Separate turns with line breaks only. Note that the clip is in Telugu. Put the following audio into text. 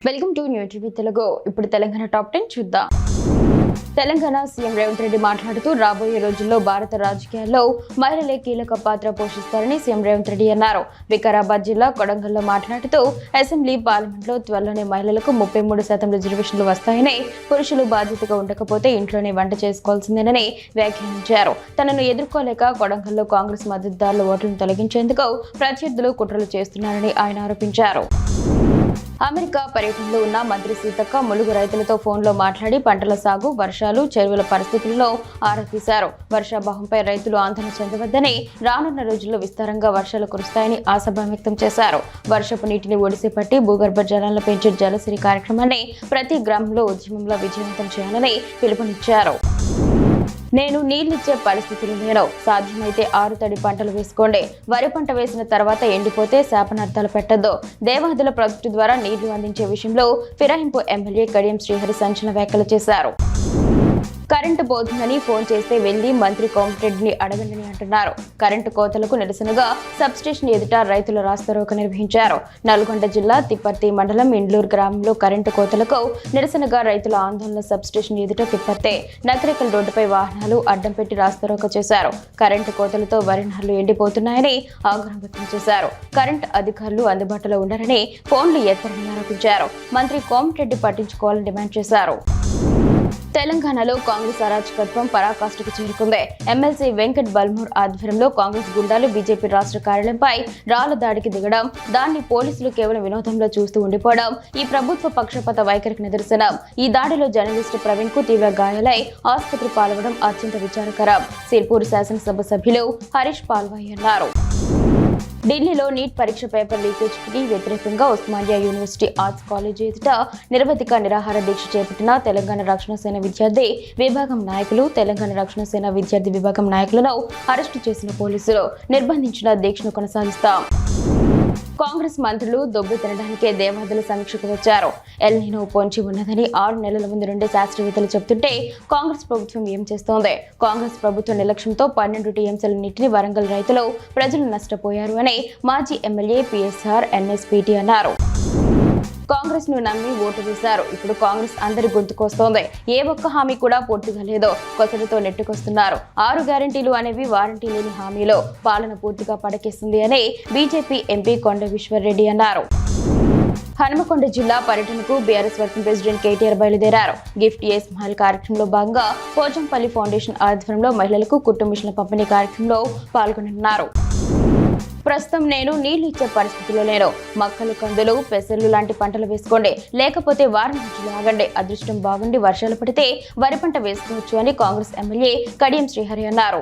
Welcome to new TV Telugu. ఇప్పుడు తెలంగాణ టాప్ 10 చూద్దాం. తెలంగాణ సీఎం రేవంత్ రెడ్డి మాట్లాడుతూ రాబోయే రోజుల్లో భారత రాజకీయాల్లో మహిళలే కీలక పాత్ర పోషిస్తారని సీఎం రేవంత్ రెడ్డి అన్నారు. వికారాబాద్ జిల్లా కొడంగల్లో మాట్లాడుతూ అసెంబ్లీ పార్లమెంట్లో త్వరలోనే మహిళలకు 33% రిజర్వేషన్లు వస్తాయని, పురుషులు బాధ్యతగా ఉండకపోతే ఇంట్లోనే వంట చేసుకోవాల్సిందేనని వ్యాఖ్యానించారు. తనను ఎదుర్కోలేక కొడంగల్లో కాంగ్రెస్ మద్దతుదారుల ఓట్లను తొలగించేందుకు ప్రత్యర్థులు కుట్రలు చేస్తున్నారని ఆయన ఆరోపించారు. అమెరికా పర్యటనలో ఉన్న మంత్రి సీతక్క ములుగు రైతులతో ఫోన్లో మాట్లాడి పంటల సాగు, వర్షాలు, చెరువుల పరిస్థితులను ఆరా తీశారు. వర్షాభావంపై రైతులు ఆందోళన చెందవద్దని, రానున్న రోజుల్లో విస్తారంగా వర్షాలు కురుస్తాయని ఆశాభావం వ్యక్తం చేశారు. వర్షపు నీటిని ఒడిసి పట్టి భూగర్భ జలాలను పెంచే జలసిరి కార్యక్రమాన్ని ప్రతి గ్రామంలో ఉద్యమంలో విజయవంతం చేయాలని పిలుపునిచ్చారు. నేను నీళ్లిచ్చే పరిస్థితులు లేను, సాధ్యమైతే 6 తడి పంటలు వేసుకోండి, వరి పంట వేసిన తర్వాత ఎండిపోతే శాపనార్థాలు పెట్టద్దు, దేవాదుల ప్రాజెక్టు ద్వారా నీళ్లు అందించే విషయంలో ఫిరాయింపు ఎమ్మెల్యే కడియం శ్రీహరి సంచలన వ్యాఖ్యలు చేశారు. కరెంటు పోతుందని ఫోన్ చేస్తే వెళ్లి మంత్రి కోమటిరెడ్డిని అడగండి అంటున్నారు. కరెంటు కోతలకు నిరసనగా సబ్స్టేషన్ ఎదుట రైతుల రాస్తారోకో నిర్వహించారు. నల్గొండ జిల్లా తిప్పర్తి మండలం ఇండ్లూరు గ్రామంలో కరెంటు కోతలకు నిరసనగా రైతుల ఆందోళన సబ్స్టేషన్ ఎదుట తిప్పర్తి నకరికల్ రోడ్డుపై వాహనాలు అడ్డం పెట్టి రాస్తారోకో చేశారు. కరెంటు కోతలతో వరి నార్లు ఎండిపోతున్నాయని ఆగ్రహం వ్యక్తం చేశారు. కరెంటు అధికారులు అందుబాటులో ఉండాలని ఫోన్లు ఎత్తరని ఆరోపించారు. మంత్రి కోమటిరెడ్డి పట్టించుకోవాలని డిమాండ్ చేశారు. తెలంగాణలో కాంగ్రెస్ అరాచకత్వం పరాకాష్ఠకు చేరుకుంది. ఎమ్మెల్సీ వెంకట్ బల్మూర్ ఆధ్వర్యంలో కాంగ్రెస్ గుండాలు బీజేపీ రాష్ట్ర కార్యాలయంపై రాళ్ల దాడికి దిగడం, దాన్ని పోలీసులు కేవలం వినోదంలో చూస్తూ ఉండిపోవడం ఈ ప్రభుత్వ పక్షపాత వైఖరికి నిదర్శనం. ఈ దాడిలో జర్నలిస్టు ప్రవీణ్ కు తీవ్ర గాయాలై ఆసుపత్రి పాల్గొనడం అత్యంత విచారకరం. సిర్పూర్ శాసనసభ సభ్యులు హరీష్ పాల్వాయి అన్నారు. ఢిల్లీలో నీట్ పరీక్ష పేపర్ లీకేజీకి వ్యతిరేకంగా ఉస్మానియా యూనివర్సిటీ ఆర్ట్స్ కాలేజీ ఎదుట నిరవధిక నిరాహార దీక్ష చేపట్టిన తెలంగాణ రక్షణ సేన విద్యార్థి విభాగం నాయకులు, తెలంగాణ రక్షణ సేన విద్యార్థి విభాగం నాయకులను అరెస్టు చేసిన పోలీసులు నిర్బంధించిన దీక్షను కొనసాగిస్తాం. కాంగ్రెస్ మంత్రులు దొబ్బు తినడానికే దేవాదుల సమీక్షకు వచ్చారు. ఎల్ నీనో పొంచి ఉన్నదని 6 నెలల ముందు నుండి శాస్త్రవేత్తలు చెబుతుంటే కాంగ్రెస్ ప్రభుత్వం ఏం చేస్తోంది? కాంగ్రెస్ ప్రభుత్వ నిర్లక్ష్యంతో 12 టీఎంసీల నీటిని వరంగల్ రైతులు, ప్రజలు నష్టపోయారు అని మాజీ ఎమ్మెల్యే పిఎస్ఆర్ ఎన్ఎస్పీటీ అన్నారు. కాంగ్రెస్ ను నమ్మి ఓటు వేశారు. ఇప్పుడు కాంగ్రెస్ అందరి గొంతుకొస్తోంది. ఏ ఒక్క హామీ కూడా పూర్తిగా లేదో కొసలతో నెట్టుకొస్తున్నారు. 6 గ్యారంటీలు అనేవి వారంటీ లేని హామీలో పాలన పూర్తిగా పడకేస్తుంది అని బీజేపీ ఎంపీ కొండ విశ్వర్రెడ్డి అన్నారు. హనుమకొండ జిల్లా పర్యటనకు బీఆర్ఎస్ వర్కింగ్ ప్రెసిడెంట్ కేటీఆర్ బయలుదేరారు. గిఫ్ట్ ఏ స్మైల్ కార్యక్రమంలో భాగంగా పోచంపల్లి ఫౌండేషన్ ఆధ్వర్యంలో మహిళలకు కుట్టు మిషన్ల పంపిణీ కార్యక్రమంలో పాల్గొనున్నారు. ప్రస్తుతం నేను నీళ్లు ఇచ్చే పరిస్థితిలో లేను, మక్కలు, కందులు, పెసర్లు లాంటి పంటలు వేసుకోండి, లేకపోతే వారం రోజులు ఆగండి, అదృష్టం బాగుండి వర్షాలు పడితే వరి పంట వేసుకోవచ్చు అని కాంగ్రెస్ ఎమ్మెల్యే కడియం శ్రీహరి అన్నారు.